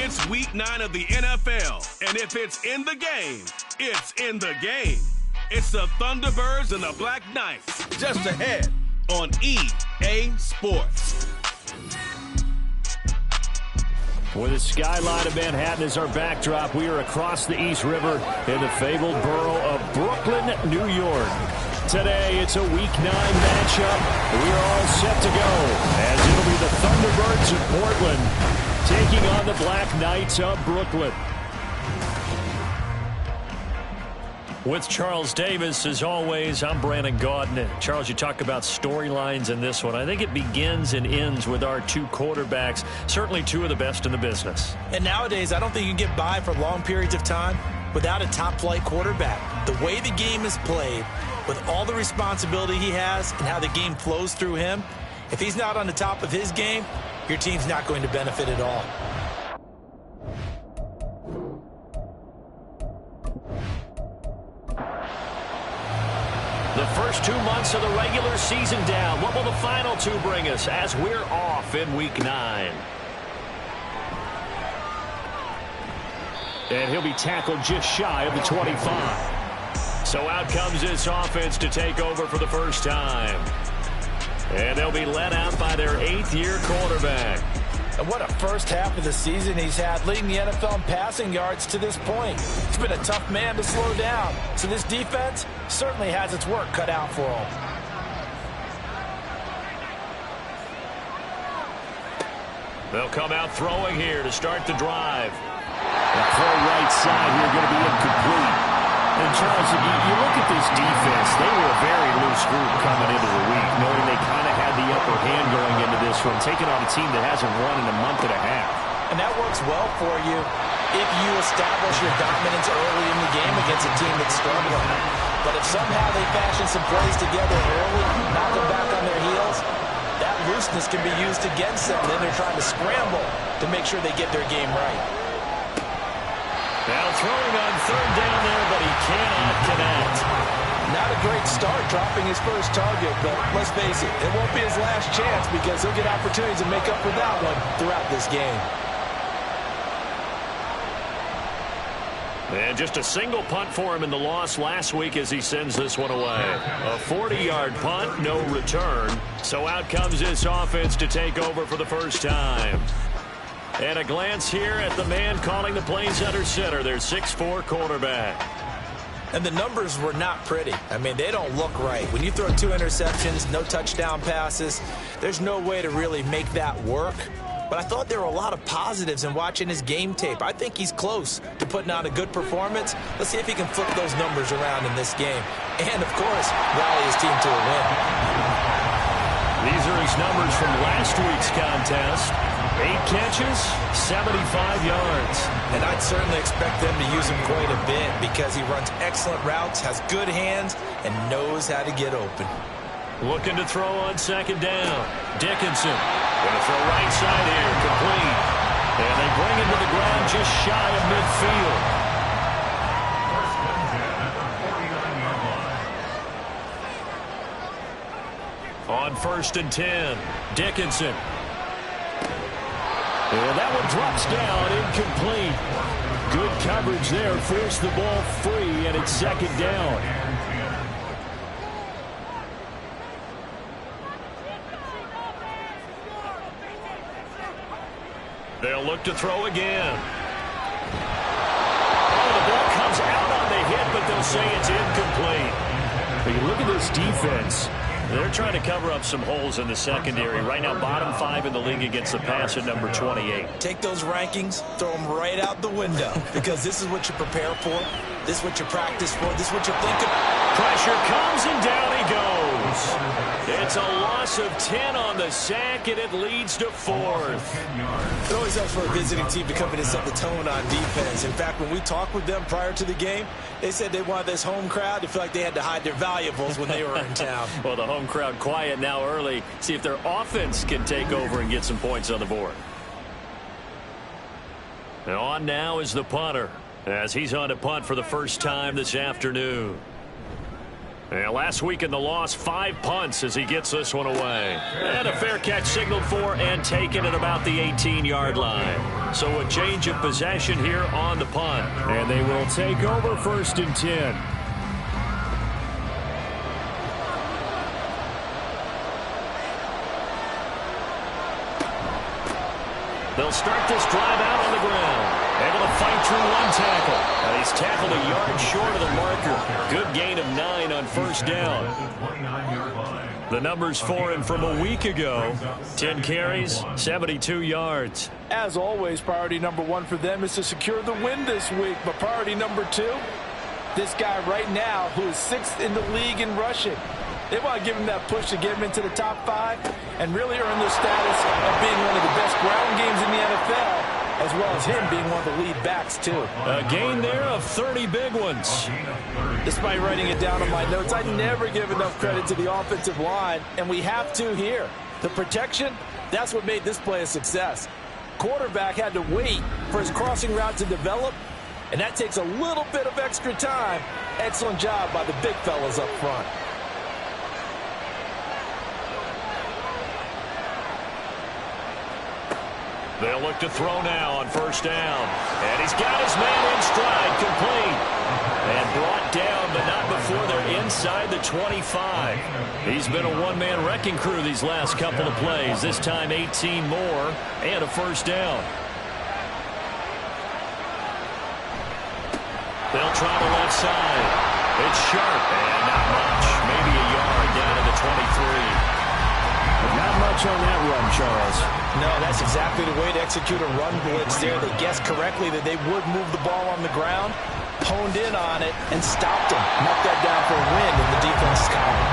It's week 9 of the NFL, and if it's in the game, it's in the game. It's the Thunderbirds and the Black Knights, just ahead on EA Sports. With the skyline of Manhattan as our backdrop, we are across the East River in the fabled borough of Brooklyn, New York. Today, it's a Week 9 matchup. We are all set to go, as it'll be the Thunderbirds of Portland taking on the Black Knights of Brooklyn. With Charles Davis, as always, I'm Brandon Gaudin. Charles, you talk about storylines in this one. I think it begins and ends with our two quarterbacks, certainly two of the best in the business. And nowadays, I don't think you can get by for long periods of time without a top-flight quarterback. The way the game is played, with all the responsibility he has and how the game flows through him, if he's not on the top of his game, your team's not going to benefit at all. The first 2 months of the regular season down. What will the final two bring us as we're off in Week 9? And he'll be tackled just shy of the 25. So out comes this offense to take over for the first time. And they'll be led out by their 8th-year quarterback. And what a first half of the season he's had, leading the NFL in passing yards to this point. He's been a tough man to slow down. So this defense certainly has its work cut out for him. They'll come out throwing here to start the drive. The throw right side here going to be incomplete. And Charles, you look at this defense, they were a very loose group coming into the week, knowing they kind of had the upper hand going into this one, taking on a team that hasn't won in a month and a half. And that works well for you if you establish your dominance early in the game against a team that's struggling. But if somehow they fashion some plays together early, knock them back on their heels, that looseness can be used against them. Then they're trying to scramble to make sure they get their game right. Now throwing on third down there, but he cannot connect. Not a great start dropping his first target, but let's face it, it won't be his last chance because he'll get opportunities to make up for that one throughout this game. And just a single punt for him in the loss last week as he sends this one away. A 40-yard punt, no return. So out comes this offense to take over for the first time. And a glance here at the man calling the plays under center, their 6'4" quarterback. And the numbers were not pretty. I mean, they don't look right. When you throw 2 interceptions, no touchdown passes, there's no way to really make that work. But I thought there were a lot of positives in watching his game tape. I think he's close to putting on a good performance. Let's see if he can flip those numbers around in this game. And, of course, rally his team to a win. These are his numbers from last week's contest. 8 catches, 75 yards. And I'd certainly expect them to use him quite a bit because he runs excellent routes, has good hands, and knows how to get open. Looking to throw on second down. Dickinson going to throw right side here, complete. And they bring him to the ground just shy of midfield. On 1st and 10, Dickinson. And that one drops down, incomplete. Good coverage there, forced the ball free, and it's second down. They'll look to throw again. Oh, the ball comes out on the hit, but they'll say it's incomplete. But you look at this defense. They're trying to cover up some holes in the secondary. Right now, bottom 5 in the league against the pass at number 28. Take those rankings, throw them right out the window because this is what you prepare for. This is what you practice for. This is what you think of. Pressure comes and down he goes. It's a loss of 10 on the sack, and it leads to 4th. It always helps for a visiting team to come in and set the tone on defense. In fact, when we talked with them prior to the game, they said they wanted this home crowd to feel like they had to hide their valuables when they were in town. Well, the home crowd quiet now early. See if their offense can take over and get some points on the board. And on now is the punter, as he's on to punt for the first time this afternoon. And last week in the loss, 5 punts as he gets this one away. And a fair catch signaled for and taken at about the 18-yard line. So a change of possession here on the punt. And they will take over 1st and 10. They'll start this drive out on the ground. Able to fight through one tackle. And he's tackled a yard short of the marker. Good gain of 9 on 1st down. The numbers for him from a week ago. 10 carries, 72 yards. As always, priority number 1 for them is to secure the win this week. But priority number 2, this guy right now who is 6th in the league in rushing. They want to give him that push to get him into the top 5 and really earn the status of being one of the best ground games in the NFL, as well as him being one of the lead backs, too. A gain there of 30 big ones. Despite writing it down on my notes, I never give enough credit to the offensive line, and we have to here. The protection, that's what made this play a success. Quarterback had to wait for his crossing route to develop, and that takes a little bit of extra time. Excellent job by the big fellas up front. They'll look to throw now on 1st down. And he's got his man in stride, complete. And brought down, but not before they're inside the 25. He's been a one-man wrecking crew these last couple of plays. This time 18 more and a 1st down. They'll try the left side. It's sharp and not much. Maybe a yard down to the 23. Not much on that run, Charles. No, that's exactly the way to execute a run blitz there. They guessed correctly that they would move the ball on the ground, honed in on it, and stopped him. Knocked that down for a win in the defense's column.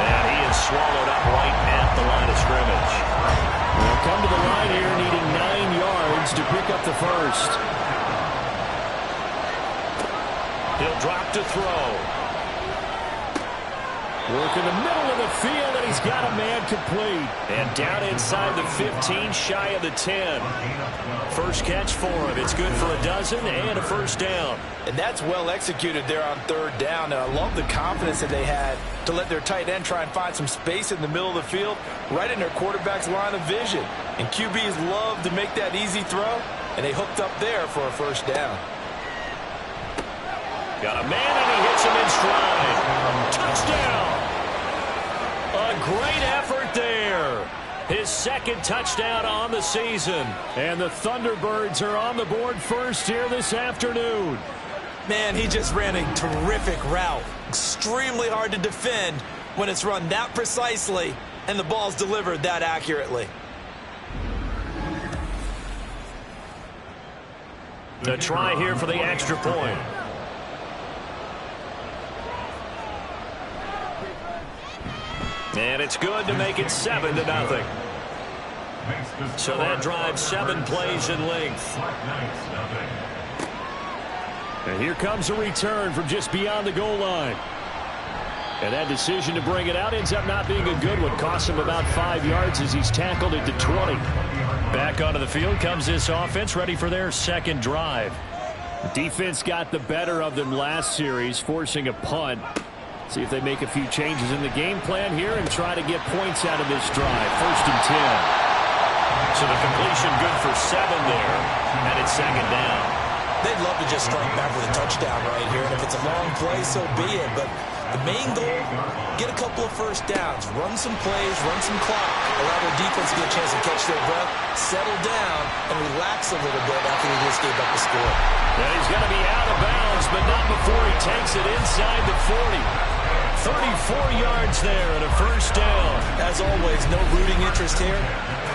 And he is swallowed up right at the line of scrimmage. They'll come to the line here needing 9 yards to pick up the 1st. He'll drop to throw. Work in the middle of the field, and he's got a man complete. And down inside the 15, shy of the 10. First catch for him. It's good for a dozen and a 1st down. And that's well executed there on 3rd down. And I love the confidence that they had to let their tight end try and find some space in the middle of the field, right in their quarterback's line of vision. And QBs love to make that easy throw, and they hooked up there for a 1st down. Got a man, and he hits him in stride. Touchdown! A great effort there. His 2nd touchdown on the season. And the Thunderbirds are on the board first here this afternoon. Man, he just ran a terrific route. Extremely hard to defend when it's run that precisely and the ball's delivered that accurately. A try here for the extra point. And it's good to make it 7-0. So that drives 7 plays in length. And here comes a return from just beyond the goal line. And that decision to bring it out ends up not being a good one. Costs him about 5 yards as he's tackled into 20. Back onto the field comes this offense, ready for their 2nd drive. The defense got the better of them last series, forcing a punt. See if they make a few changes in the game plan here and try to get points out of this drive. 1st and 10. So the completion good for 7 there, and it's 2nd down. They'd love to just strike back with a touchdown right here, and if it's a long play, so be it. But the main goal, get a couple of 1st downs, run some plays, run some clock, allow their defense to get a chance to catch their breath, settle down, and relax a little bit after they just gave up the score. And he's going to be out of bounds, but not before he takes it inside the 40. 34 yards there and a 1st down. As always, no rooting interest here,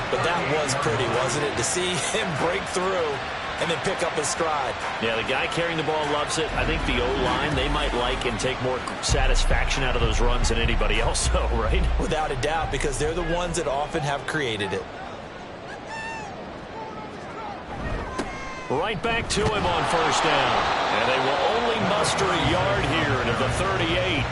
but that was pretty, wasn't it? To see him break through and then pick up his stride. Yeah, the guy carrying the ball loves it. I think the O-line, they might like and take more satisfaction out of those runs than anybody else, though, right? Without a doubt, because they're the ones that often have created it. Right back to him on 1st down. And they will only muster a yard here into the 38.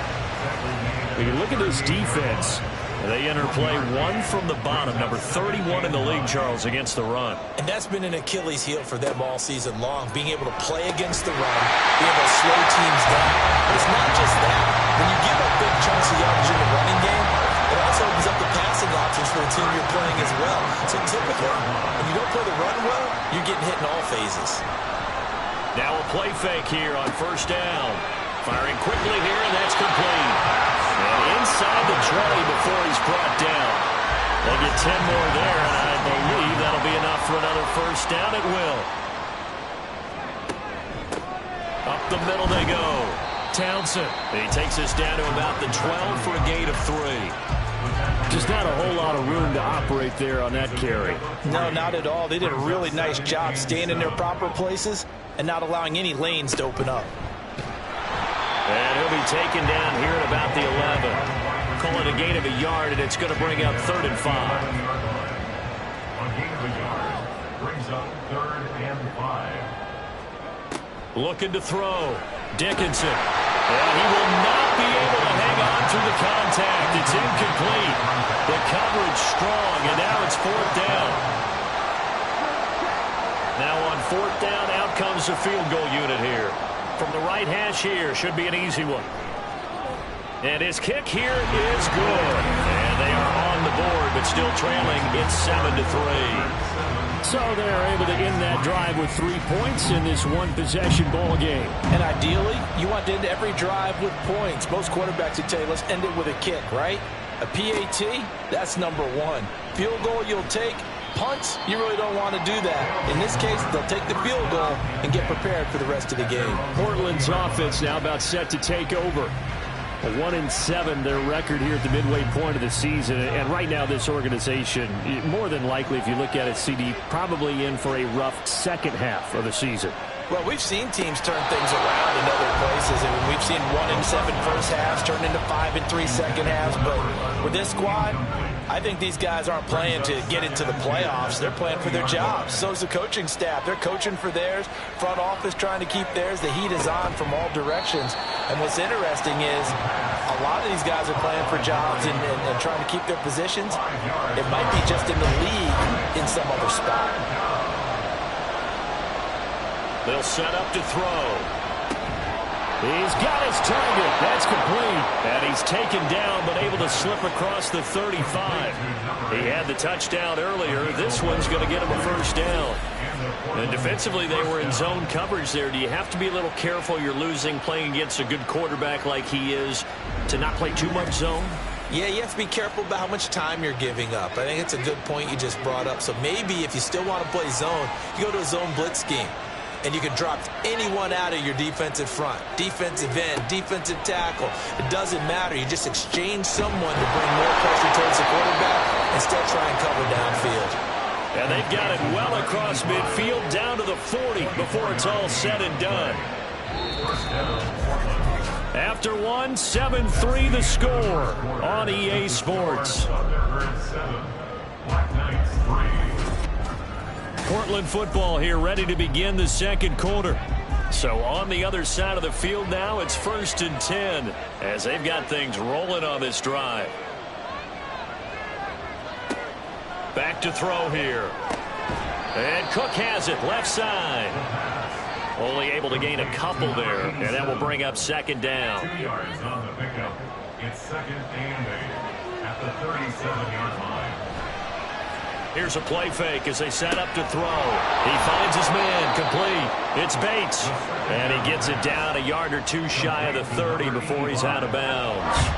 When you look at this defense, they enter play 1 from the bottom, number 31 in the league, Charles, against the run. And that's been an Achilles heel for them all season long, being able to play against the run, being able to slow teams down. But it's not just that. When you give up big chunks of yardage in the running game, it also opens up the passing options for the team you're playing as well. So typically, when you don't play the run well, you're getting hit in all phases. Now a play fake here on first down. Firing quickly here, and that's complete. And inside the 20 before he's brought down. They get 10 more there, and I believe that'll be enough for another first down. It will. Up the middle they go. Townsend. And he takes us down to about the 12 for a gain of 3. Just not a whole lot of room to operate there on that carry. No, not at all. They did a really nice job staying in their proper places and not allowing any lanes to open up. And he'll be taken down here at about the 11. Call it a gain of a yard, and it's going to bring up 3rd and 5. A gain of a yard brings up 3rd and 5. Looking to throw. Dickinson. And he will not be able to hang on through the contact. It's incomplete. The coverage strong, and now it's 4th down. Now on 4th down, out comes the field goal unit here. From the right hash here, should be an easy one. And his kick here is good. And they are on the board, but still trailing. It's 7-3. So they're able to end that drive with 3 points in this one-possession ball game. And ideally, you want to end every drive with points. Most quarterbacks would tell you, let's end it with a kick, right? A PAT, that's number 1. Field goal you'll take. Punts, you really don't want to do that. In this case, they'll take the field goal and get prepared for the rest of the game. Portland's offense now about set to take over. A 1-7, their record here at the midway point of the season. And right now, this organization, more than likely, if you look at it, CD, probably in for a rough second half of the season. Well, we've seen teams turn things around in other places. I mean, we've seen 1-7 first halves turn into 5-3 second halves. But with this squad, I think these guys aren't playing to get into the playoffs. They're playing for their jobs. So is the coaching staff. They're coaching for theirs. Front office trying to keep theirs. The heat is on from all directions. And what's interesting is a lot of these guys are playing for jobs and trying to keep their positions. It might be just in the league in some other spot. They'll set up to throw. He's got his target. That's complete. And he's taken down, but able to slip across the 35. He had the touchdown earlier. This one's going to get him a first down. And defensively, they were in zone coverage there. Do you have to be a little careful? You're losing playing against a good quarterback like he is to not play too much zone? Yeah, you have to be careful about how much time you're giving up. I think it's a good point you just brought up. So maybe if you still want to play zone, you go to a zone blitz scheme. And you can drop anyone out of your defensive front. Defensive end, defensive tackle. It doesn't matter. You just exchange someone to bring more pressure towards the quarterback and still try and cover downfield. And they've got it well across midfield down to the 40 before it's all said and done. After 7-3 the score on EA Sports. Portland football here ready to begin the second quarter. So on the other side of the field now, it's 1st and 10 as they've got things rolling on this drive. Back to throw here. And Cook has it left side. Only able to gain a couple there, and that will bring up 2nd down. 2 yards on the pickup. It's 2nd and 8 at the 37-yard line. Here's a play fake as they set up to throw. He finds his man complete. It's Bates. And he gets it down a yard or two shy of the 30 before he's out of bounds.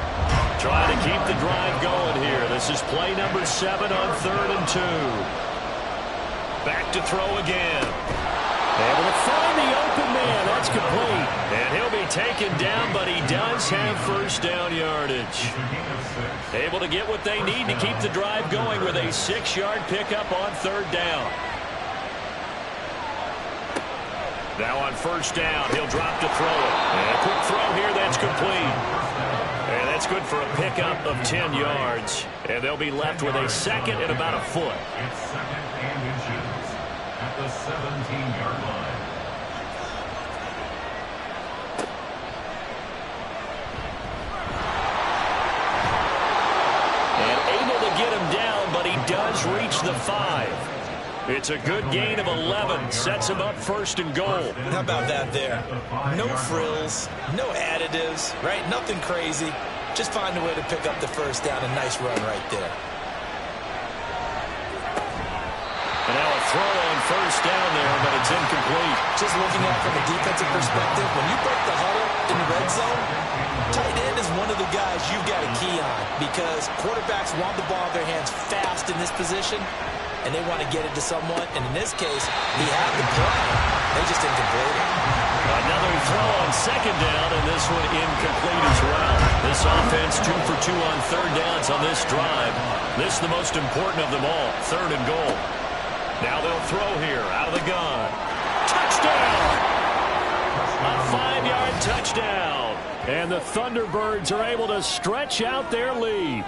Trying to keep the drive going here. This is play number 7 on 3rd and 2. Back to throw again. Able to find the open man. That's complete. And he'll be taken down, but he does have first down yardage. Able to get what they need to keep the drive going with a 6-yard pickup on 3rd down. Now on first down, he'll drop to throw it. And a quick throw here, that's complete. And that's good for a pickup of 10 yards. And they'll be left with a 2nd and about a foot. It's 2nd and inches at the 17-yard line. And able to get him down, but he does reach the 5. It's a good gain of 11. Sets him up first and goal. How about that there? No frills, no additives, right? Nothing crazy. Just find a way to pick up the first down. A nice run right there. And now a throw on first down there, but it's incomplete. Just looking at it from a defensive perspective, when you break the huddle in the red zone, tight end is one of the guys you've got to key on because quarterbacks want the ball in their hands fast in this position, and they want to get it to someone. And in this case, he had the play. They just didn't complete it. Another throw on second down, and this one incomplete as well. This offense 2 for 2 on third downs on this drive. This is the most important of them all, third and goal. Now they'll throw here out of the gun. Touchdown! A 5-yard touchdown. And the Thunderbirds are able to stretch out their lead.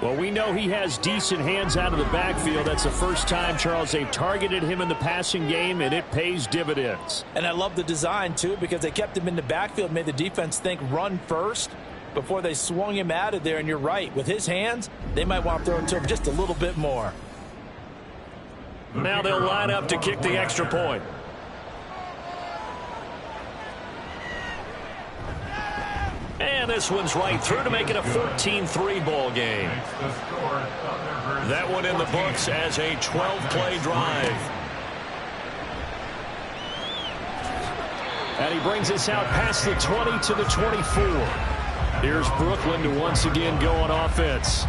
Well, we know he has decent hands out of the backfield. That's the first time, Charles, they've targeted him in the passing game, and it pays dividends. And I love the design, too, because they kept him in the backfield, made the defense think run first before they swung him out of there. And you're right, with his hands, they might want to throw it to him just a little bit more. Now they'll line up to kick the extra point. And this one's right through to make it a 14-3 ball game. That one in the books as a 12-play drive. And he brings us out past the 20 to the 24. Here's Brooklyn to once again go on offense.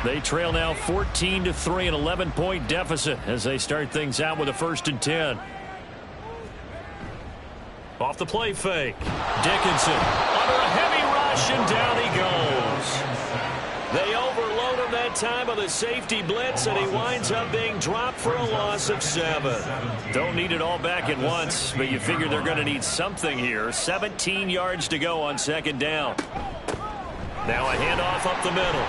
They trail now 14-3, an 11-point deficit as they start things out with a 1st and 10. Off the play fake. Dickinson under a heavy rush, and down he goes. They overload him that time with a safety blitz, and he winds up being dropped for a loss of 7. Don't need it all back at once, but you figure they're going to need something here. 17 yards to go on second down. Now a handoff up the middle.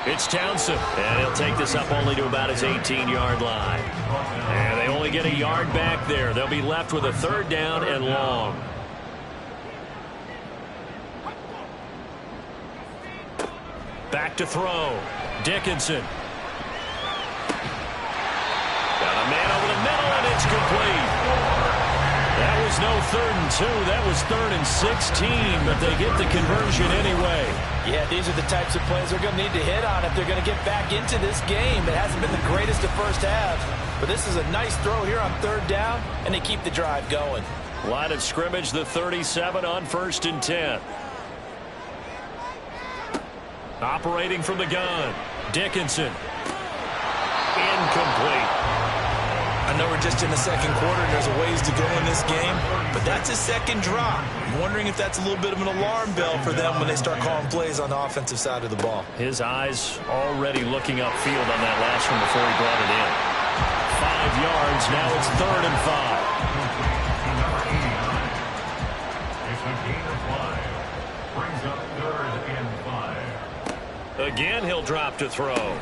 It's Townsend, and he'll take this up only to about his 18-yard line. And they only get a yard back there. They'll be left with a 3rd down and long. Back to throw. Dickinson. Got a man over the middle, and it's complete. That was no 3rd and 2. That was 3rd and 16, but they get the conversion anyway. Yeah, these are the types of plays they're going to need to hit on if they're going to get back into this game. It hasn't been the greatest of first halves, but this is a nice throw here on 3rd down, and they keep the drive going. Line of scrimmage, the 37 on 1st and 10. Operating from the gun, Dickinson. Incomplete. I know we're just in the second quarter and there's a ways to go in this game, but that's his second drop. I'm wondering if that's a little bit of an alarm bell for them when they start calling plays on the offensive side of the ball. His eyes already looking upfield on that last one before he brought it in. 5 yards, now it's 3rd and 5. It's a gain of 5. Brings up 3rd and 5. Again, he'll drop to throw.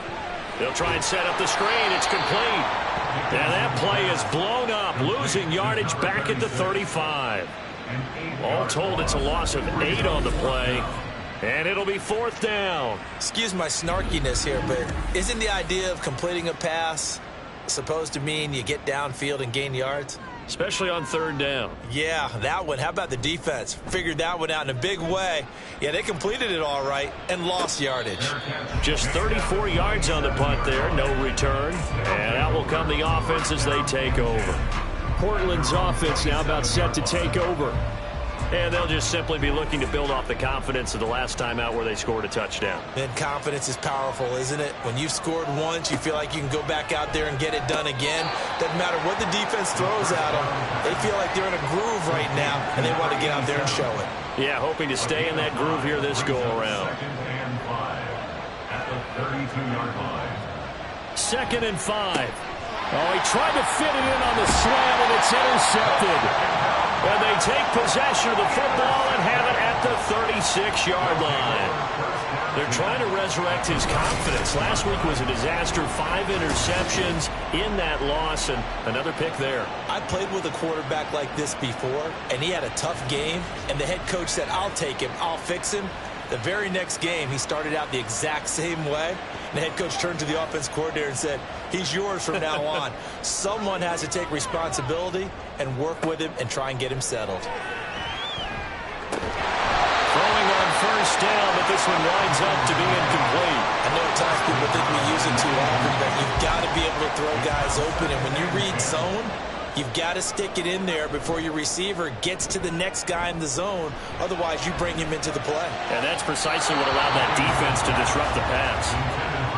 They'll try and set up the screen. It's complete. And that play is blown up, losing yardage back at the 35. All told, it's a loss of 8 on the play, and it'll be 4th down. Excuse my snarkiness here, but isn't the idea of completing a pass supposed to mean you get downfield and gain yards? Especially on 3rd down. Yeah, that one. How about the defense? Figured that one out in a big way. Yeah, they completed it all right and lost yardage. Just 34 yards on the punt there, no return. And out will come the offense as they take over. Portland's offense now about set to take over. And they'll just simply be looking to build off the confidence of the last time out where they scored a touchdown. And confidence is powerful, isn't it? When you've scored once, you feel like you can go back out there and get it done again. Doesn't matter what the defense throws at them. They feel like they're in a groove right now, and they want to get out there and show it. Yeah, hoping to stay in that groove here this go-around. 2nd and 5 at the 32-yard line. 2nd and 5. Oh, he tried to fit it in on the slam, and it's intercepted. And they take possession of the football and have it at the 36-yard line. They're trying to resurrect his confidence. Last week was a disaster. 5 interceptions in that loss, and another pick there. I played with a quarterback like this before, and he had a tough game, and the head coach said, I'll take him, I'll fix him. The very next game, he started out the exact same way. The head coach turned to the offense coordinator and said, he's yours from now on. Someone has to take responsibility and work with him and try and get him settled. Throwing on first down, but this one winds up to be incomplete. I know at times people think we use it too often, but you've got to be able to throw guys open. And when you read zone, you've got to stick it in there before your receiver gets to the next guy in the zone. Otherwise, you bring him into the play. And that's precisely what allowed that defense to disrupt the pass.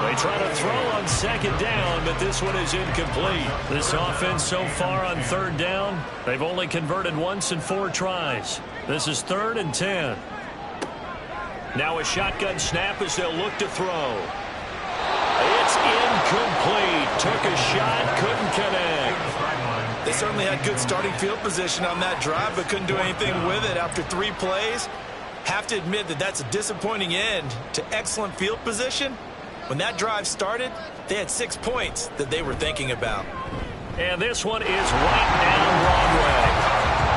They try to throw on second down, but this one is incomplete. This offense so far on third down, they've only converted once in 4 tries. This is 3rd and 10. Now a shotgun snap as they'll look to throw. It's incomplete. Took a shot, couldn't connect. They certainly had good starting field position on that drive, but couldn't do anything with it after 3 plays. Have to admit that that's a disappointing end to excellent field position. When that drive started, they had 6 points that they were thinking about. And this one is right down Broadway.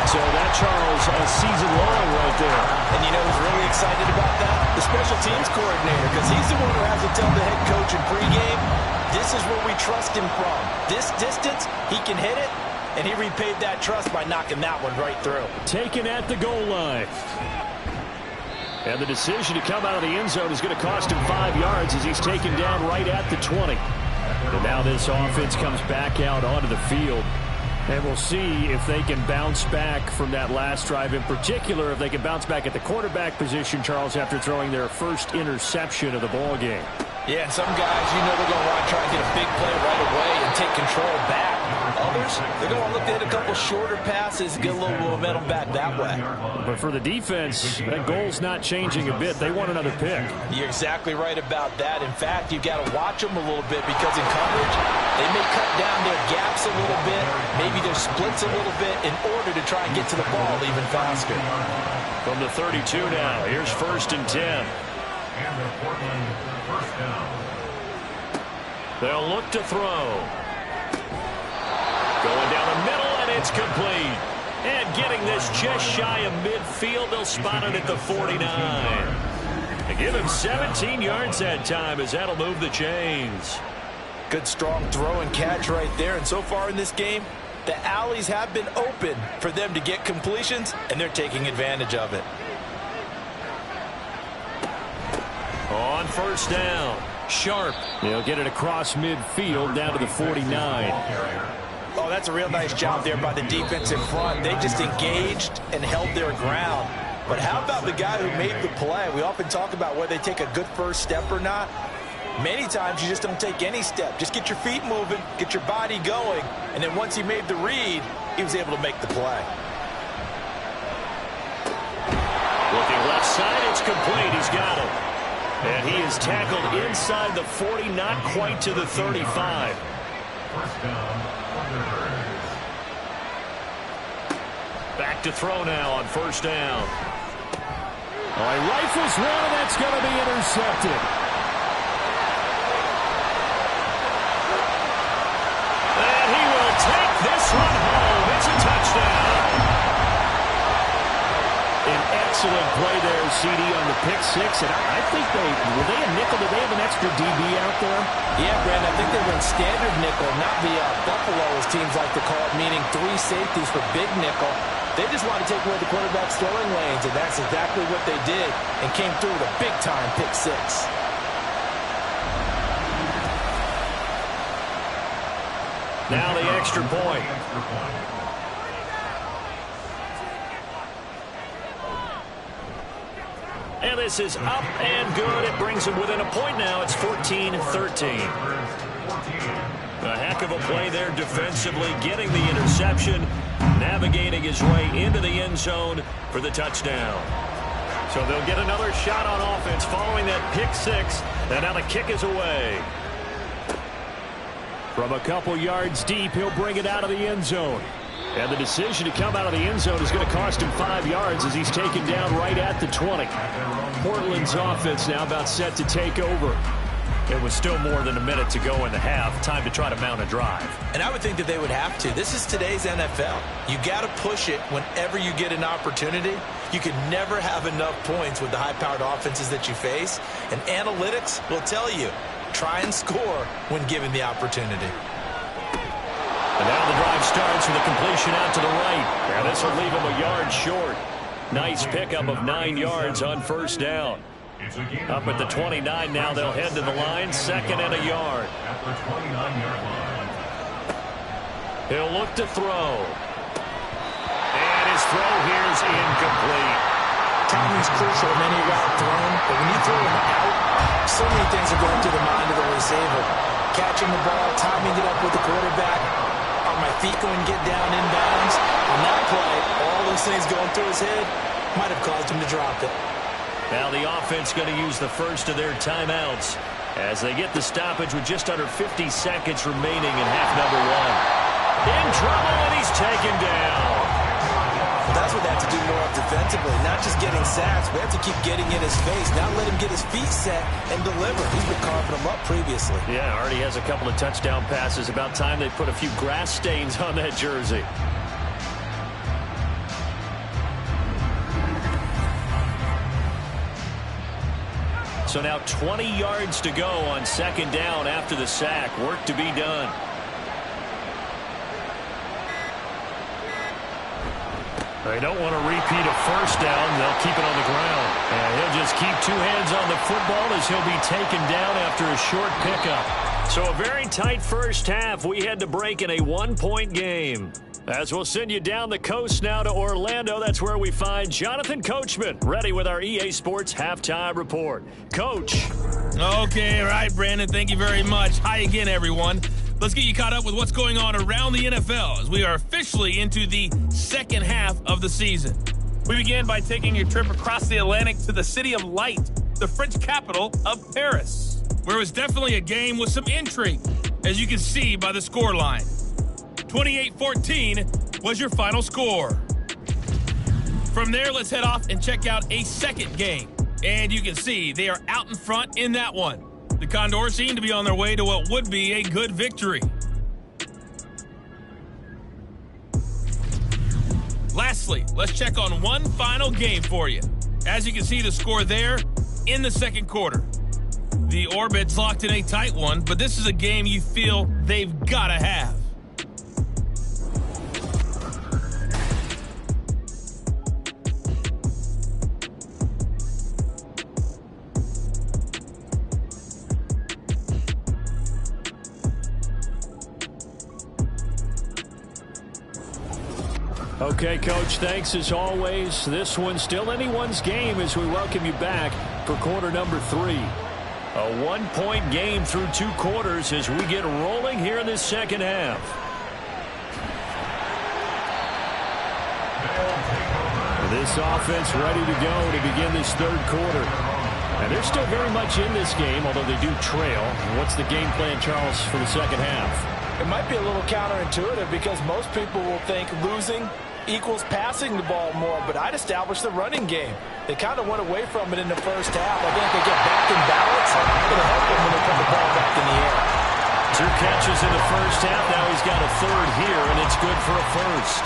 So that, Charles, a season long right there. And you know who's really excited about that? The special teams coordinator, because he's the one who has to tell the head coach in pregame, this is where we trust him from. This distance, he can hit it, and he repaid that trust by knocking that one right through. Taken at the goal line. And the decision to come out of the end zone is going to cost him 5 yards as he's taken down right at the 20. And now this offense comes back out onto the field. And we'll see if they can bounce back from that last drive. In particular, if they can bounce back at the quarterback position, Charles, after throwing their first interception of the ball game. Yeah, some guys, you know they're going to want to try and get a big play right away and take control back. Others, they're going to look to hit a couple shorter passes and get a little momentum back that way. But for the defense, that goal's not changing a bit. They want another pick. You're exactly right about that. In fact, you've got to watch them a little bit because in coverage, they may cut down their gaps a little bit, maybe their splits a little bit in order to try and get to the ball even faster. From the 32 now, here's 1st and 10. And the Portland first down. They'll look to throw. Going down the middle, and it's complete. And getting this just shy of midfield, they'll spot it at the 49. They give him 17 yards that time as that'll move the chains. Good strong throw and catch right there. And so far in this game, the alleys have been open for them to get completions, and they're taking advantage of it. On first down, Sharp. They'll get it across midfield down to the 49. Oh, that's a real nice job there by the defense in front. They just engaged and held their ground. But how about the guy who made the play? We often talk about whether they take a good first step or not. Many times you just don't take any step. Just get your feet moving, get your body going, and then once he made the read, he was able to make the play. Looking left side, it's complete. He's got him. And he is tackled inside the 40, not quite to the 35. First down, Thunderbirds. Back to throw now on first down. Oh, he rifles one, and that's going to be intercepted. And he will take this one home. It's a touchdown. An excellent play there, CD, on the pick six. And I think were they a nickel? Did they have an extra DB out there? Yeah, Brandon, I think they went standard nickel, not the Buffalo, as teams like to call it, meaning 3 safeties for big nickel. They just want to take away the quarterback's throwing lanes, and that's exactly what they did and came through with a big-time pick six. Now the extra point. And this is up and good. It brings him within a point now. It's 14-13. A heck of a play there defensively, getting the interception, navigating his way into the end zone for the touchdown. So they'll get another shot on offense following that pick six, and now the kick is away. From a couple yards deep, he'll bring it out of the end zone. And the decision to come out of the end zone is going to cost him 5 yards as he's taken down right at the 20. Portland's offense now about set to take over. It was still more than a minute to go in the half. Time to try to mount a drive. And I would think that they would have to. This is today's NFL. You got to push it whenever you get an opportunity. You can never have enough points with the high-powered offenses that you face, and analytics will tell you, try and score when given the opportunity. And now the drive starts with a completion out to the right. Now this will leave him a yard short. Nice pickup of 9 yards on first down. Up at the 29 now, they'll head to the line, 2nd and a yard. At the 29-yard line. He'll look to throw. And his throw here is incomplete. Timing's crucial in any route thrown, but when you throw him out, so many things are going through the mind of the receiver. Catching the ball, timing it up with the quarterback. Are my feet going to get down in bounds? On that play, all those things going through his head might have caused him to drop it. Now the offense going to use the first of their timeouts as they get the stoppage with just under 50 seconds remaining in half number 1. In trouble, and he's taken down. Well, that's what they have to do more of defensively, not just getting sacks. We have to keep getting in his face, not let him get his feet set and deliver. He's been carving them up previously. Yeah, already has a couple of touchdown passes. About time they put a few grass stains on that jersey. So now 20 yards to go on 2nd down after the sack. Work to be done. They don't want to repeat a first down. They'll keep it on the ground. And he'll just keep 2 hands on the football as he'll be taken down after a short pickup. So a very tight first half. We had to break in a 1-point game. As we'll send you down the coast now to Orlando, that's where we find Jonathan Coachman, ready with our EA Sports Halftime Report. Coach. Okay, all right, Brandon, thank you very much. Hi again, everyone. Let's get you caught up with what's going on around the NFL as we are officially into the second half of the season. We began by taking a trip across the Atlantic to the City of Light, the French capital of Paris, where it was definitely a game with some intrigue, as you can see by the scoreline. 28-14 was your final score. From there, let's head off and check out a second game. And you can see they are out in front in that one. The Condors seem to be on their way to what would be a good victory. Lastly, let's check on one final game for you. As you can see the score there in the second quarter. The Orbit's locked in a tight one, but this is a game you feel they've got to have. Okay, Coach, thanks as always. This one's still anyone's game as we welcome you back for quarter number 3. A 1-point game through 2 quarters as we get rolling here in this second half. This offense ready to go to begin this third quarter. And they're still very much in this game, although they do trail. What's the game plan, Charles, for the second half? It might be a little counterintuitive because most people will think losing equals passing the ball more, but I'd establish the running game. They kind of went away from it in the first half. I think they get back in balance. It'll help them when they put the ball back in the air. 2 catches in the first half. Now he's got a third here, and it's good for a first.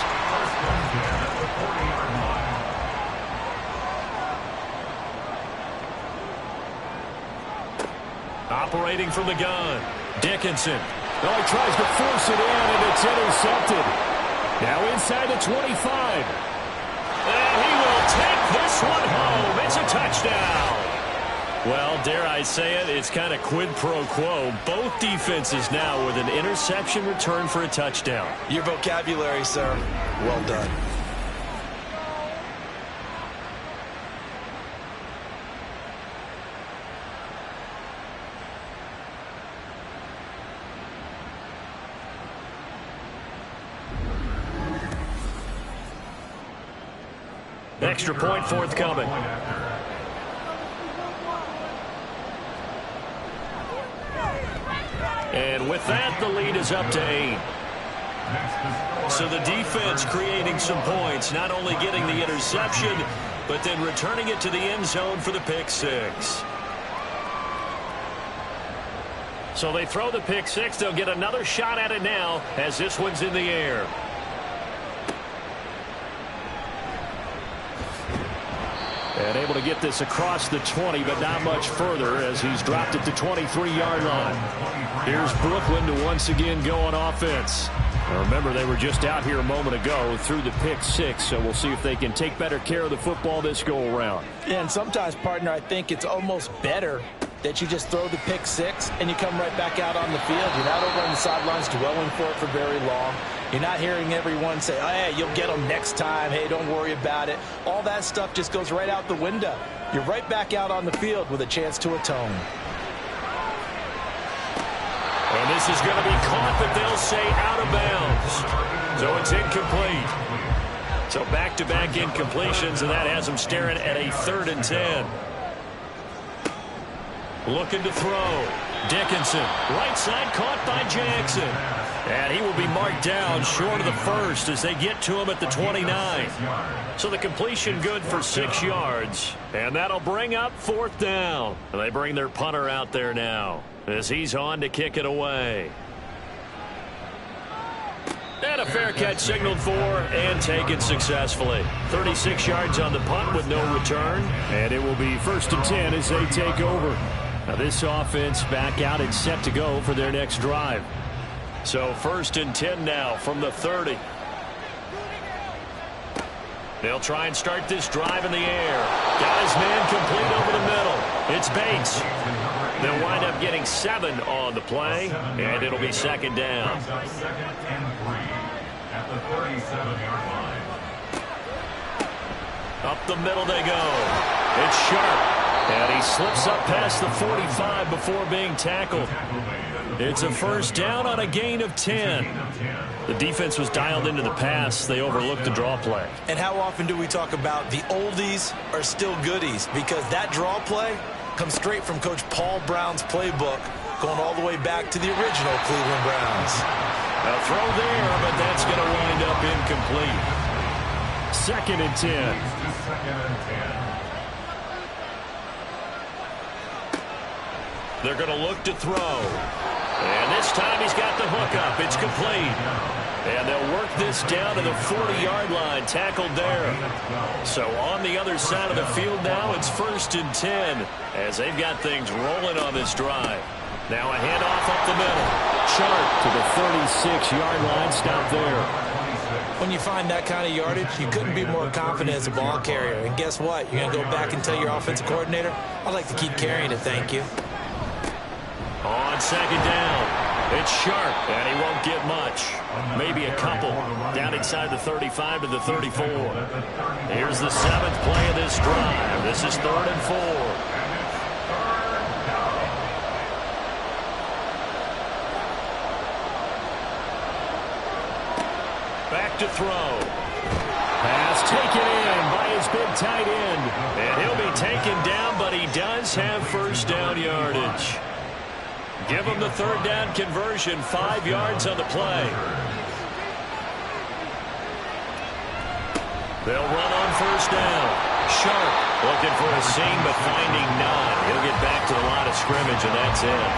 Operating from the gun, Dickinson. Oh, he tries to force it in, and it's intercepted. Now inside the 25. And he will take this one home. It's a touchdown. Well, dare I say it, it's kind of quid pro quo. Both defenses now with an interception return for a touchdown. Your vocabulary, sir. Well done. Extra point forthcoming. And with that, the lead is up to 8. So the defense creating some points, not only getting the interception, but then returning it to the end zone for the pick 6. So they throw the pick 6. They'll get another shot at it now as this one's in the air. And able to get this across the 20, but not much further as he's dropped it to 23-yard line. Here's Brooklyn to once again go on offense. Now remember, they were just out here a moment ago through the pick 6, so we'll see if they can take better care of the football this go-around. Yeah, and sometimes, partner, I think it's almost better that you just throw the pick 6 and you come right back out on the field. You're not over on the sidelines dwelling for it for very long. You're not hearing everyone say, oh, hey, you'll get them next time. Hey, don't worry about it. All that stuff just goes right out the window. You're right back out on the field with a chance to atone. And this is going to be caught, but they'll say out of bounds. So it's incomplete. So back-to-back incompletions, and that has them staring at a 3rd and 10. Looking to throw. Dickinson, right side, caught by Jackson. And he will be marked down short of the first as they get to him at the 29. So the completion good for 6 yards. And that'll bring up 4th down. And they bring their punter out there now as he's on to kick it away. And a fair catch signaled for and taken successfully. 36 yards on the punt with no return. And it will be 1st and 10 as they take over. Now this offense back out and set to go for their next drive. So 1st and 10 now from the 30. They'll try and start this drive in the air. Got his man complete over the middle. It's Bates. They'll wind up getting 7 on the play, and it'll be 2nd down. 2nd and 3 at the 37-yard line. Up the middle they go. It's Sharp. And he slips up past the 45 before being tackled. It's a 1st down on a gain of 10. The defense was dialed into the pass. They overlooked the draw play. And how often do we talk about the oldies are still goodies? Because that draw play comes straight from Coach Paul Brown's playbook, going all the way back to the original Cleveland Browns. A throw there, but that's going to wind up incomplete. 2nd and 10. 2nd and 10. They're going to look to throw. And this time he's got the hook up. It's complete. And they'll work this down to the 40-yard line. Tackled there. So on the other side of the field now, it's 1st and 10 as they've got things rolling on this drive. Now a handoff up the middle. Sharp to the 36-yard line. Stop there. When you find that kind of yardage, you couldn't be more confident as a ball carrier. And guess what? You're going to go back and tell your offensive coordinator, I'd like to keep carrying it, thank you. On 2nd down, it's Sharp, and he won't get much. Maybe a couple. Down inside the 35 to the 34. Here's the 7th play of this drive. This is 3rd and 4. Back to throw. Pass taken in by his big tight end. And he'll be taken down, but he does have 1st down yardage. Give him the 3rd down conversion, 5 yards on the play. They'll run on 1st down. Sharp looking for a seam, but finding none. He'll get back to the line of scrimmage, and that's it.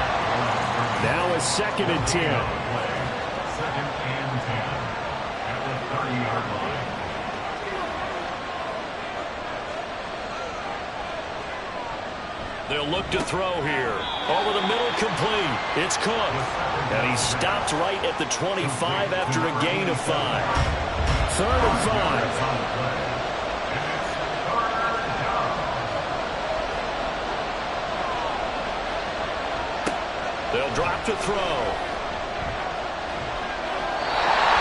Now a 2nd and 10. 2nd and 10 at the 30-yard line. They'll look to throw here. Over the middle, complete. It's Cook. And he stopped right at the 25 after a gain of 5. 3rd and 5. They'll drop to throw.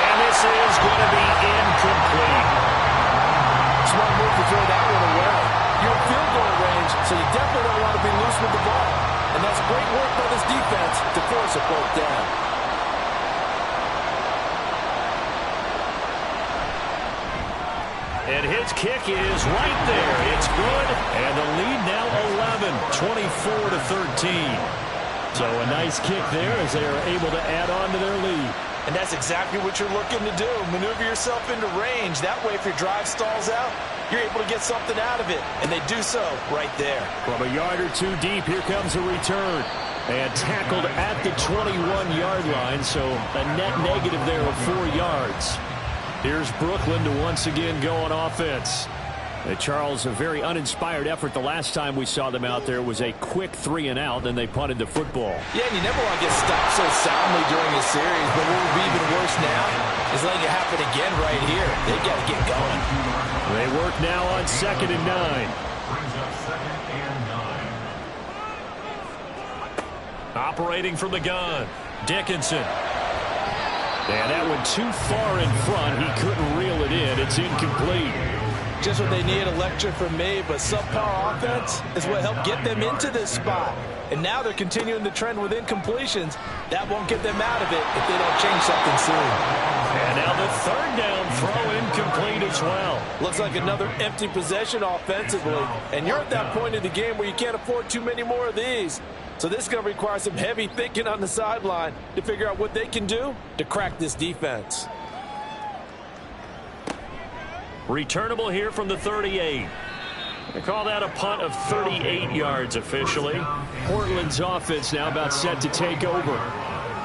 And this is going to be incomplete. Smart move to throw that one away. You're in field goal range, so you definitely don't want to be loose with the ball. And that's great work by this defense to force a 4th down. And his kick is right there. It's good. And the lead now 11, 24 to 13. So a nice kick there as they are able to add on to their lead. And that's exactly what you're looking to do. Maneuver yourself into range. That way, if your drive stalls out, you're able to get something out of it. And they do so right there. From a yard or 2 deep, here comes a return. And tackled at the 21-yard line, so a net negative there of 4 yards. Here's Brooklyn to once again go on offense. Charles, a very uninspired effort the last time we saw them out there. It was a quick 3-and-out, then they punted the football. Yeah, and you never want to get stopped so soundly during a series, but what would be even worse now is letting it happen again right here. They got to get going. They work now on 2nd and 9. Brings up 2nd and 9. Operating from the gun, Dickinson. And that went too far in front. He couldn't reel it in. It's incomplete. Just what they need, a lecture from me, but subpar offense is what helped get them into this spot. And now they're continuing the trend with incompletions. That won't get them out of it if they don't change something soon. And now the 3rd down throw incomplete as well. Looks like another empty possession offensively. And you're at that point in the game where you can't afford too many more of these. So this is going to require some heavy thinking on the sideline to figure out what they can do to crack this defense. Returnable here from the 38. They call that a punt of 38 yards officially. Portland's offense now about set to take over.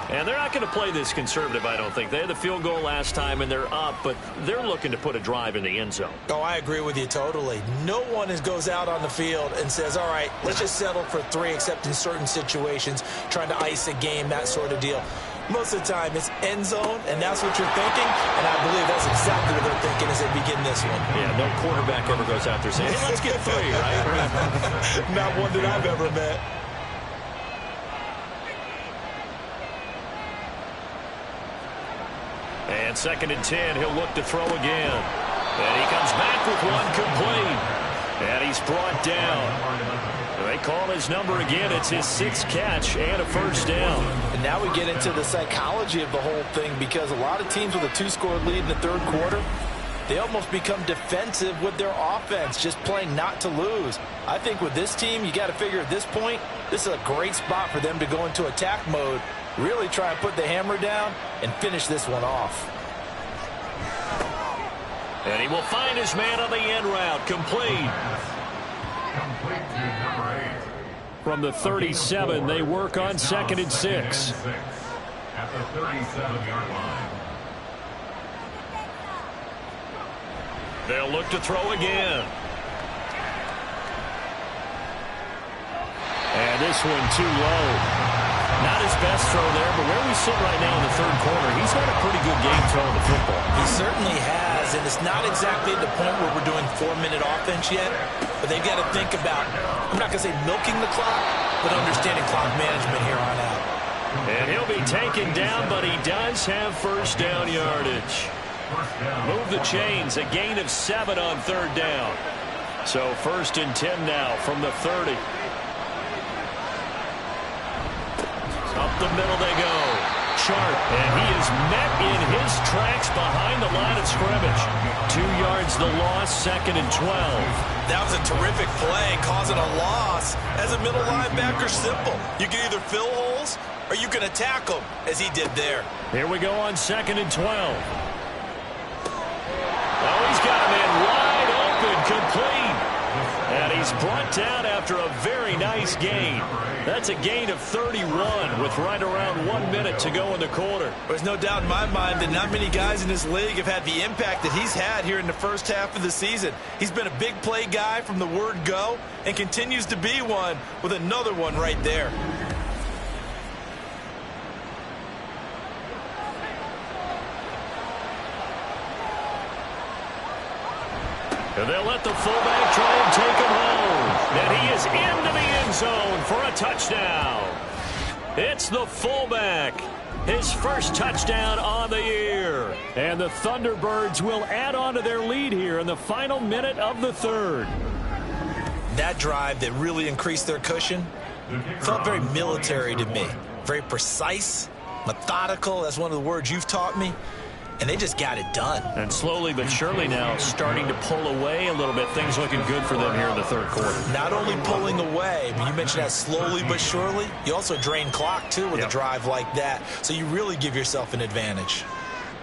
And they're not going to play this conservative, I don't think. They had the field goal last time, and they're up, but they're looking to put a drive in the end zone. Oh, I agree with you totally. No one goes out on the field and says, all right, let's just settle for 3, except in certain situations, trying to ice a game, that sort of deal. Most of the time, it's end zone, and that's what you're thinking, and I believe that's exactly what they're thinking as they begin this one. Yeah, no quarterback ever goes out there saying, hey, let's get 3, right? Not one that I've ever met. And 2nd and 10, he'll look to throw again. And he comes back with one complete. And he's brought down. They call his number again. It's his 6th catch and a 1st down. And now we get into the psychology of the whole thing, because a lot of teams with a 2-score lead in the 3rd quarter, they almost become defensive with their offense, just playing not to lose. I think with this team, you got to figure at this point, this is a great spot for them to go into attack mode, really try and put the hammer down and finish this one off. And he will find his man on the end route. Complete. Complete to number 8. From the 37, they work on 2nd and 6. At the 37-yard line. They'll look to throw again. And this one too low. Not his best throw there, but where we sit right now in the 3rd quarter, he's had a pretty good game throwing the football. He certainly has, and it's not exactly at the point where we're doing 4-minute offense yet, but they've got to think about, I'm not going to say milking the clock, but understanding clock management here on out. And he'll be taken down, but he does have 1st down yardage. Move the chains, a gain of 7 on 3rd down. So 1st and 10 now from the 30. Up the middle they go. Sharp, and he is met in his tracks behind the line of scrimmage. 2 yards the loss, 2nd and 12. That was a terrific play, causing a loss. As a middle linebacker, simple. You can either fill holes or you can attack them, as he did there. Here we go on 2nd and 12. Oh, he's got him in wide open, complete. And he's brought down after a very nice gain. That's a gain of 31 with right around 1 minute to go in the quarter. There's no doubt in my mind that not many guys in this league have had the impact that he's had here in the first half of the season. He's been a big play guy from the word go and continues to be one with another one right there. And they'll let the fullback try and take him home. And he is into the end zone for a touchdown. It's the fullback. His 1st touchdown on the year. And the Thunderbirds will add on to their lead here in the final minute of the 3rd. That drive that really increased their cushion felt very military to me. Very precise, methodical. That's one of the words you've taught me. And they just got it done. And slowly but surely now starting to pull away a little bit. Things looking good for them here in the 3rd quarter. Not only pulling away, but you mentioned that slowly but surely. You also drain clock, too, with a drive like that. So you really give yourself an advantage.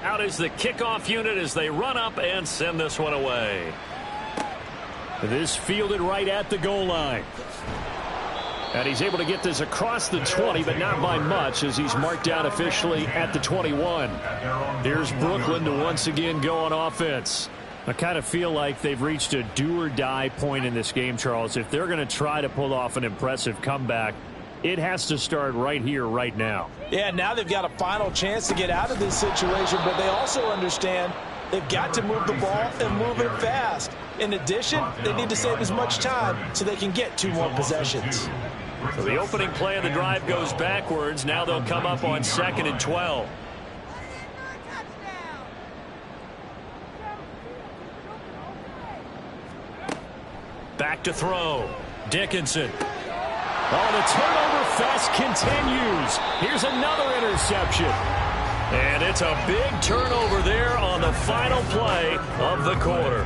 Out is the kickoff unit as they run up and send this one away. This fielded right at the goal line. And he's able to get this across the 20, but not by much as he's marked down officially at the 21. Here's Brooklyn to once again go on offense. I kind of feel like they've reached a do-or-die point in this game, Charles. If they're going to try to pull off an impressive comeback, it has to start right here, right now. Yeah, now they've got a final chance to get out of this situation, but they also understand they've got to move the ball and move it fast. In addition, they need to save as much time so they can get 2 more possessions. So the opening play of the drive goes backwards. Now they'll come up on 2nd and 12. Back to throw. Dickinson. Oh, the turnover fest continues. Here's another interception. And it's a big turnover there on the final play of the quarter.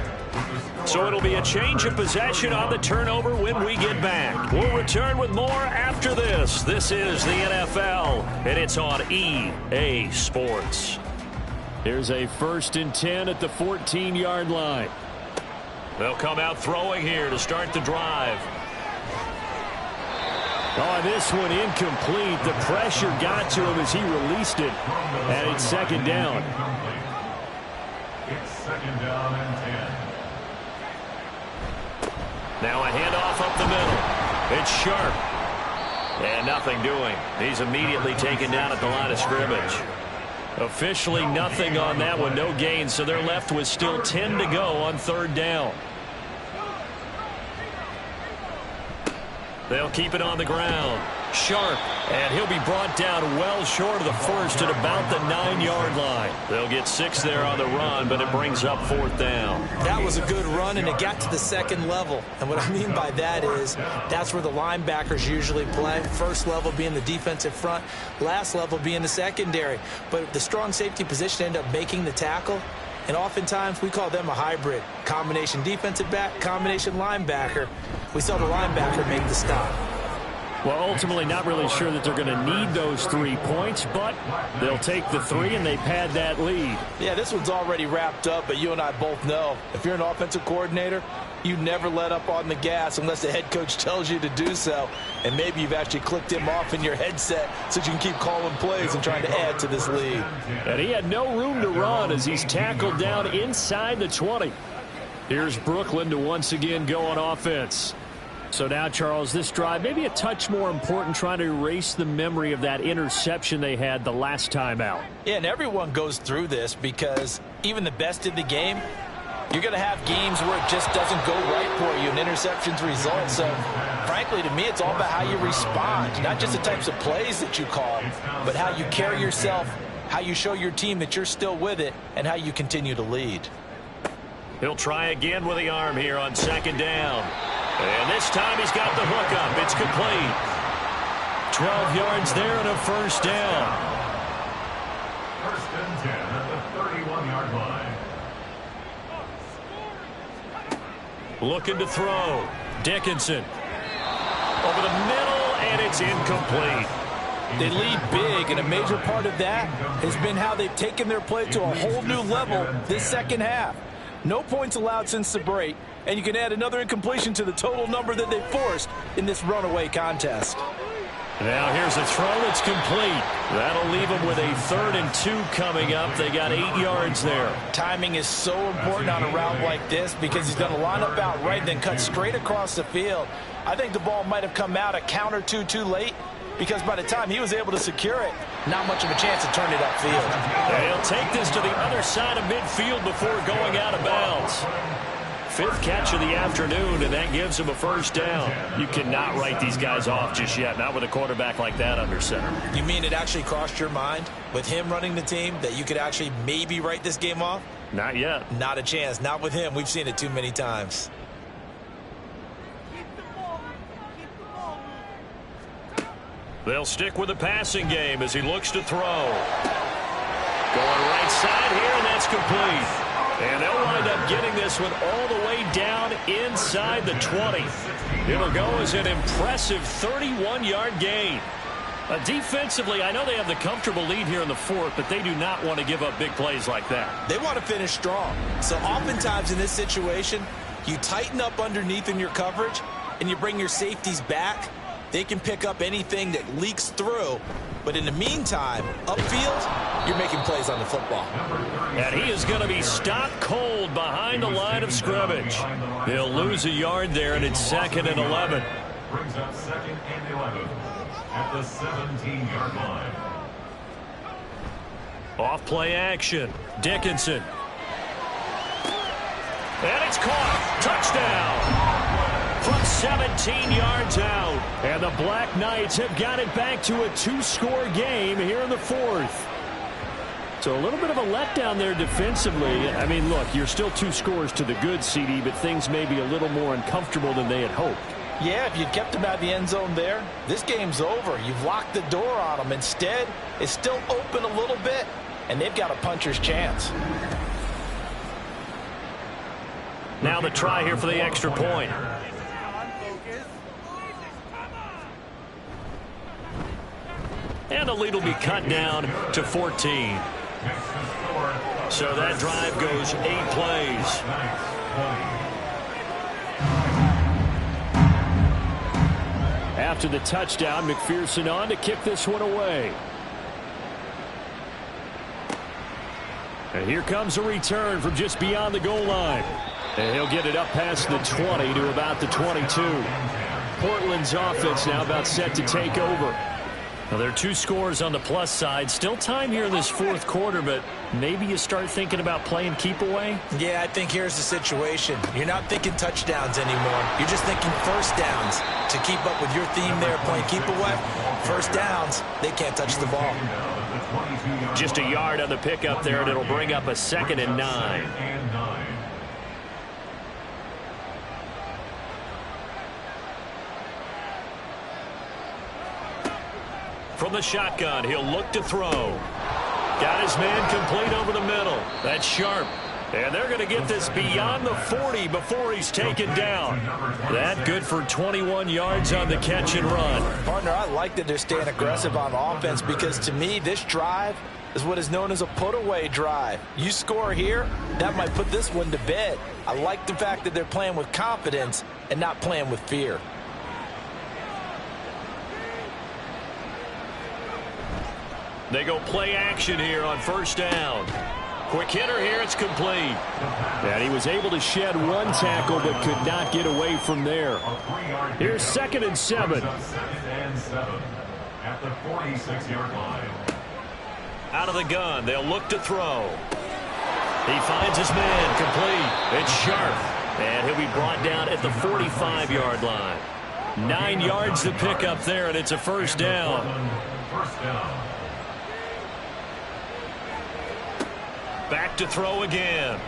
So it'll be a change of possession on the turnover when we get back. We'll return with more after this. This is the NFL, and it's on EA Sports. Here's a 1st and 10 at the 14-yard line. They'll come out throwing here to start the drive. Oh, this one incomplete. The pressure got to him as he released it. And it's 2nd down. It's 2nd down and 10. Now a handoff up the middle. It's Sharp. And nothing doing. He's immediately taken down at the line of scrimmage. Officially nothing on that one. No gain. So they're left with still 10 to go on 3rd down. They'll keep it on the ground. Sharp, and he'll be brought down well short of the 1st at about the 9-yard line. They'll get 6 there on the run, but it brings up 4th down. That was a good run, and it got to the 2nd level. And what I mean by that is that's where the linebackers usually play. 1st level being the defensive front, last level being the secondary. But the strong safety position ended up making the tackle. And oftentimes we call them a hybrid. Combination defensive back, combination linebacker. We saw the linebacker make the stop. Well, ultimately not really sure that they're going to need those 3 points, but they'll take the 3 and they pad that lead. Yeah, this one's already wrapped up, but you and I both know if you're an offensive coordinator, you never let up on the gas unless the head coach tells you to do so. And maybe you've actually clicked him off in your headset so you can keep calling plays and trying to add to this lead. And he had no room to run as he's tackled down inside the 20. Here's Brooklyn to once again go on offense. So now, Charles, this drive maybe a touch more important, trying to erase the memory of that interception they had the last time out. Yeah, and everyone goes through this because even the best in the game, you're going to have games where it just doesn't go right for you, and interceptions result. So, frankly, to me, it's all about how you respond, not just the types of plays that you call, but how you carry yourself, how you show your team that you're still with it, and how you continue to lead. He'll try again with the arm here on 2nd down. And this time he's got the hook up. It's complete. 12 yards there and a 1st down. 1st and 10 at the 31-yard line. Looking to throw. Dickinson. Over the middle, and it's incomplete. They lead big, and a major part of that has been how they've taken their play to a whole new level this 2nd half. No points allowed since the break, and you can add another incompletion to the total number that they forced in this runaway contest. Now here's a throw that's complete. That'll leave them with a 3rd and 2 coming up. They got 8 yards there. Timing is so important on a route like this because he's going to line up out right, then cut straight across the field. I think the ball might have come out a count or two too late, because by the time he was able to secure it, not much of a chance to turn it upfield. And he'll take this to the other side of midfield before going out of bounds. 5th catch of the afternoon, and that gives him a 1st down. You cannot write these guys off just yet, not with a quarterback like that under center. You mean it actually crossed your mind with him running the team that you could actually maybe write this game off? Not yet. Not a chance. Not with him. We've seen it too many times. They'll stick with the passing game as he looks to throw. Going right side here, and that's complete. And they'll wind up getting this one all the way down inside the 20. It'll go as an impressive 31-yard gain. Defensively, I know they have the comfortable lead here in the 4th, but they do not want to give up big plays like that. They want to finish strong. So oftentimes in this situation, you tighten up underneath in your coverage, and you bring your safeties back, they can pick up anything that leaks through. But in the meantime, upfield, you're making plays on the football. And he is going to be stopped cold behind the line of scrimmage. He'll lose a yard there, and it's 2nd and 11. Brings up 2nd and 11 at the 17-yard line. Off play action. Dickinson. And it's caught. Touchdown. From 17 yards out. And the Black Knights have got it back to a 2-score game here in the 4th. So a little bit of a letdown there defensively. I mean, look, you're still 2 scores to the good, CD, but things may be a little more uncomfortable than they had hoped. Yeah, if you'd kept them out of the end zone there, this game's over. You've locked the door on them. Instead, it's still open a little bit, and they've got a puncher's chance. Now the try here for the extra point. And the lead will be cut down to 14. So that drive goes 8 plays. After the touchdown, McPherson on to kick this one away. And here comes a return from just beyond the goal line. And he'll get it up past the 20 to about the 22. Portland's offense now about set to take over. Now, there are 2 scores on the plus side. Still time here in this 4th quarter, but maybe you start thinking about playing keep away? Yeah, I think here's the situation. You're not thinking touchdowns anymore. You're just thinking first downs. To keep up with your theme there, playing keep away, first downs, they can't touch the ball. Just a yard on the pickup there, and it'll bring up a 2nd and 9. From the shotgun, he'll look to throw. Got his man complete over the middle. That's sharp. And they're going to get this beyond the 40 before he's taken down. That good for 21 yards on the catch and run. Partner, I like that they're staying aggressive on offense because to me, this drive is what is known as a put-away drive. You score here, that might put this one to bed. I like the fact that they're playing with confidence and not playing with fear. They go play action here on first down. Quick hitter here, it's complete. And he was able to shed 1 tackle but could not get away from there. Here's 2nd and 7. 2nd and 7 at the 46-yard line. Out of the gun, they'll look to throw. He finds his man complete. It's sharp. And he'll be brought down at the 45-yard line. 9 yards to pick up there, and it's a first down. First down. Back to throw again.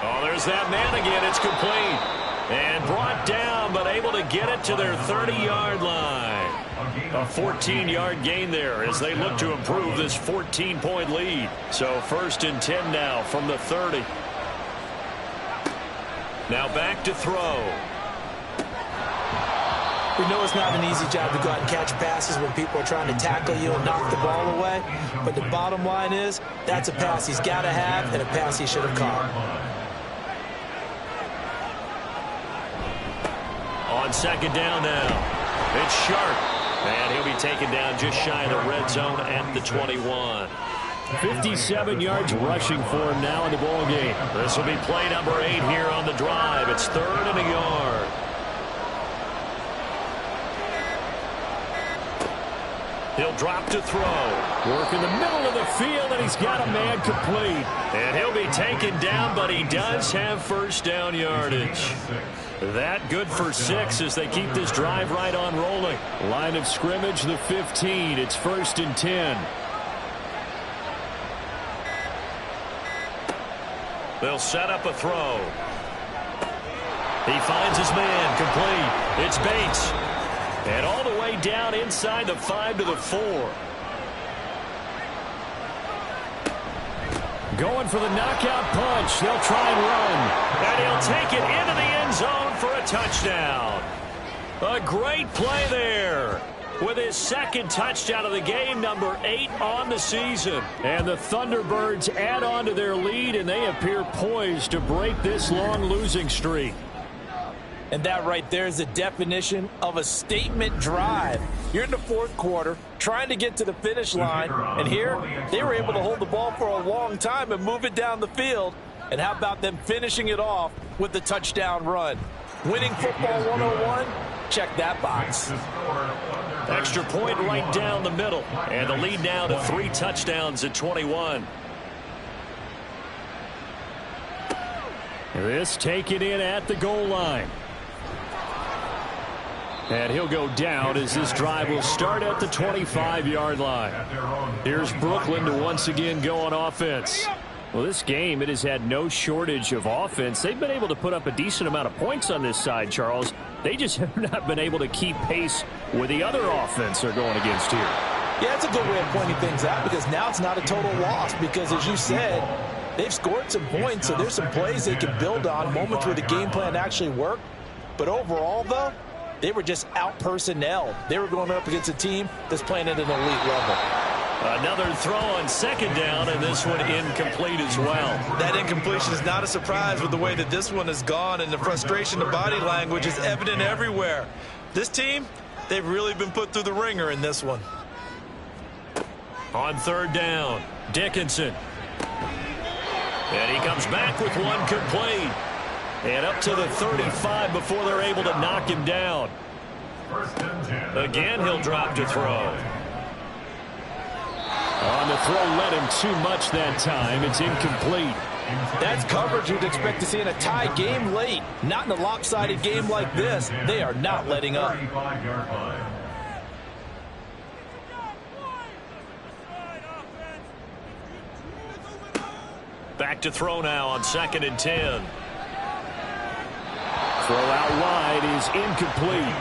Oh, there's that man again. It's complete. And brought down, but able to get it to their 30-yard line. A 14-yard gain there as they look to improve this 14-point lead. So 1st and 10 now from the 30. Now back to throw. We know it's not an easy job to go out and catch passes when people are trying to tackle you and knock the ball away. But the bottom line is, that's a pass he's got to have and a pass he should have caught. On 2nd down now. It's sharp. And he'll be taken down just shy of the red zone at the 21. 57 yards rushing for him now in the ball game. This will be play number 8 here on the drive. It's 3rd and a yard. He'll drop to throw. Work in the middle of the field, and he's got a man complete. And he'll be taken down, but he does have first down yardage. That good for 6 as they keep this drive right on rolling. Line of scrimmage, the 15. It's 1st and 10. They'll set up a throw. He finds his man complete. It's Bates. And all the way down inside the 5 to the 4. Going for the knockout punch. They'll try and run. And he'll take it into the end zone for a touchdown. A great play there. With his 2nd touchdown of the game, number 8 on the season. And the Thunderbirds add on to their lead, and they appear poised to break this long losing streak. And that right there is the definition of a statement drive. You're in the fourth quarter, trying to get to the finish line, and here they were able to hold the ball for a long time and move it down the field. And how about them finishing it off with the touchdown run? Winning football 101, check that box. Extra point right down the middle, and the lead now to 3 touchdowns at 21. This taken in at the goal line. And he'll go down as this drive will start at the 25-yard line. Here's Brooklyn to once again go on offense. Well, this game, it has had no shortage of offense. They've been able to put up a decent amount of points on this side, Charles. They just have not been able to keep pace with the other offense they're going against here. Yeah, it's a good way of pointing things out because now it's not a total loss because, as you said, they've scored some points, so there's some plays they can build on, moments where the game plan actually worked. But overall, though, they were just out-personnel. They were going up against a team that's playing at an elite level. Another throw on second down, and this one incomplete as well. That incompletion is not a surprise with the way that this one has gone, and the frustration, the body language is evident everywhere. This team, they've really been put through the ringer in this one. On third down, Dickinson. And he comes back with one complete. And up to the 35 before they're able to knock him down. Again, he'll drop to throw. On the throw, led him too much that time. It's incomplete. That's coverage you'd expect to see in a tie game late. Not in a lopsided game like this. They are not letting up. Back to throw now on 2nd and 10. Throw out wide is incomplete.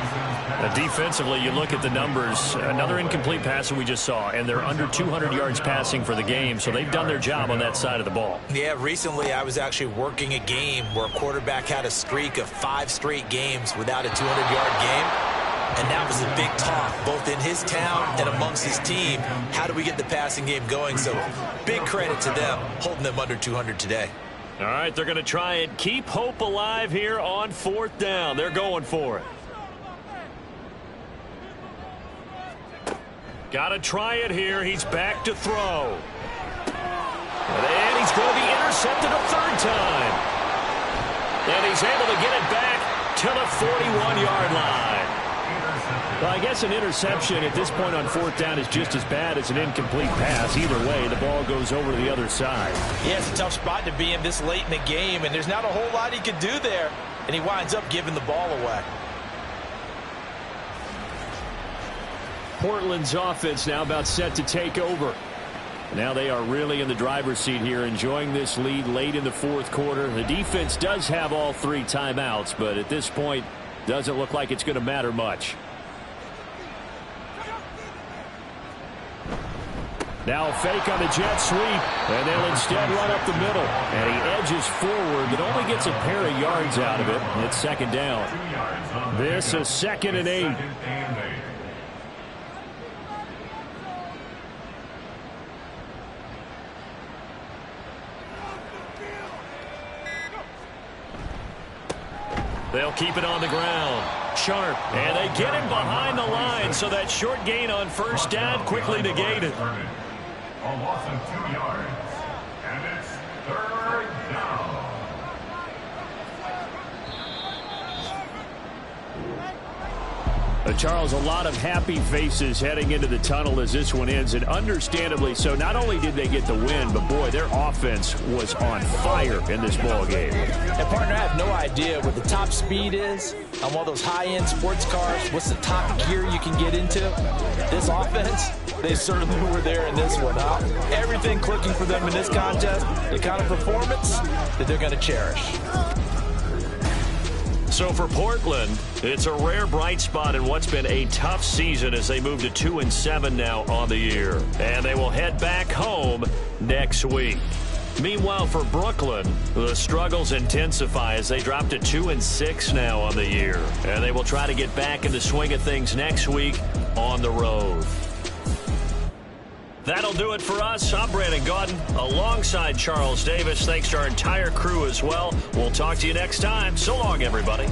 Defensively, you look at the numbers. Another incomplete pass that we just saw, and they're under 200 yards passing for the game, so they've done their job on that side of the ball. Yeah, recently I was actually working a game where a quarterback had a streak of 5 straight games without a 200-yard game, and that was the big talk, both in his town and amongst his team. How do we get the passing game going? So big credit to them, holding them under 200 today. All right, they're going to try and keep hope alive here on 4th down. They're going for it. Got to try it here. He's back to throw. And he's going to be intercepted a 3rd time. And he's able to get it back to the 41-yard line. Well, I guess an interception at this point on 4th down is just as bad as an incomplete pass. Either way, the ball goes over to the other side. Yeah, it's a tough spot to be in this late in the game, and there's not a whole lot he could do there, and he winds up giving the ball away. Portland's offense now about set to take over. Now they are really in the driver's seat here, enjoying this lead late in the 4th quarter. The defense does have all 3 timeouts, but at this point, doesn't look like it's going to matter much. Now a fake on the jet sweep, and they'll instead run up the middle. And he edges forward, but only gets a pair of yards out of it. It's 2nd down. This is 2nd and 8. They'll keep it on the ground. Sharp. And they get him behind the line, so that short gain on 1st down quickly negated. A loss of 2 yards. And it's 3rd down. Charles, a lot of happy faces heading into the tunnel as this one ends, and understandably so. Not only did they get the win, but boy, their offense was on fire in this ball game. And partner, I have no idea what the top speed is on one of those high-end sports cars. What's the top gear you can get into? This offense, they certainly were there in this one, huh? Everything clicking for them in this contest, the kind of performance that they're going to cherish. So for Portland, it's a rare bright spot in what's been a tough season as they move to 2-7 now on the year. And they will head back home next week. Meanwhile, for Brooklyn, the struggles intensify as they drop to 2-6 now on the year. And they will try to get back in the swing of things next week on the road. That'll do it for us. I'm Brandon Gaudin alongside Charles Davis. Thanks to our entire crew as well. We'll talk to you next time. So long, everybody.